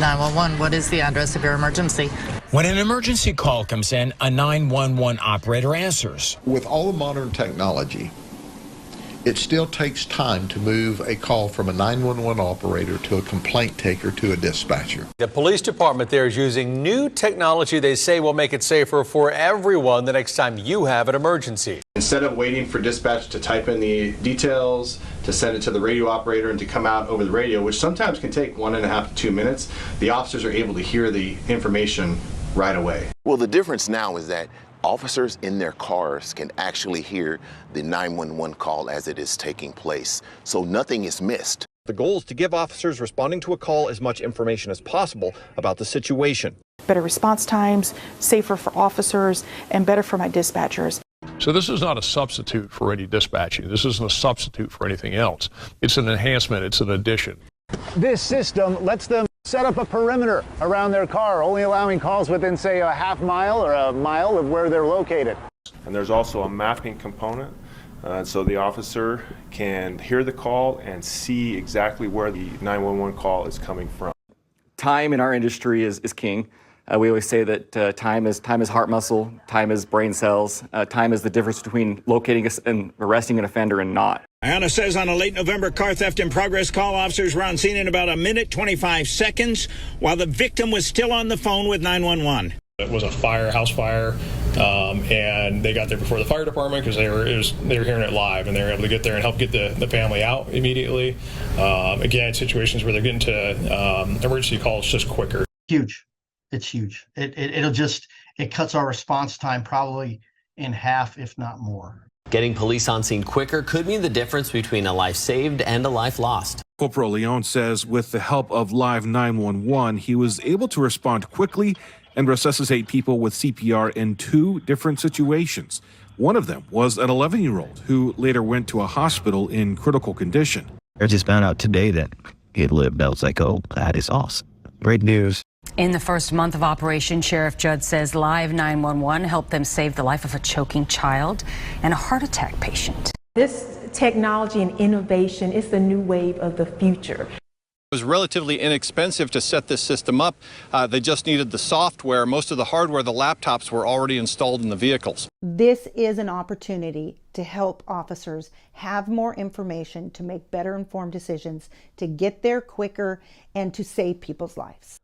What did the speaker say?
911, what is the address of your emergency? When an emergency call comes in, a 911 operator answers. With all the modern technology, it still takes time to move a call from a 911 operator to a complaint taker to a dispatcher. The police department there is using new technology they say will make it safer for everyone the next time you have an emergency. Instead of waiting for dispatch to type in the details, to send it to the radio operator and to come out over the radio, which sometimes can take 1.5 to 2 minutes, the officers are able to hear the information right away. Well, the difference now is that officers in their cars can actually hear the 911 call as it is taking place, so nothing is missed. The goal is to give officers responding to a call as much information as possible about the situation. Better response times, safer for officers, and better for my dispatchers. So this is not a substitute for any dispatching. This isn't a substitute for anything else. It's an enhancement. It's an addition. This system lets them set up a perimeter around their car, only allowing calls within, say, a half mile or a mile of where they're located. And there's also a mapping component, so the officer can hear the call and see exactly where the 911 call is coming from. Time in our industry is king. We always say that time is heart muscle, time is brain cells, time is the difference between locating and arresting an offender and not. Anna says on a late November car theft in progress call, officers were on scene in about 1:25 seconds while the victim was still on the phone with 911. It was a fire, house fire, and they got there before the fire department because they were hearing it live, and they were able to get there and help get the family out immediately. Again, situations where they're getting to emergency calls just quicker. Huge. It's huge. It cuts our response time probably in half, if not more. Getting police on scene quicker could mean the difference between a life saved and a life lost. Corporal Leon says with the help of Live911, he was able to respond quickly and resuscitate people with CPR in 2 different situations. One of them was an 11-year-old who later went to a hospital in critical condition. I just found out today that he had lived. I was like, oh, that is awesome. Great news. In the first month of operation, Sheriff Judd says Live911 helped them save the life of a choking child and a heart attack patient. This technology and innovation is the new wave of the future. It was relatively inexpensive to set this system up. They just needed the software. Most of the hardware, the laptops, were already installed in the vehicles. This is an opportunity to help officers have more information to make better informed decisions, to get there quicker, and to save people's lives.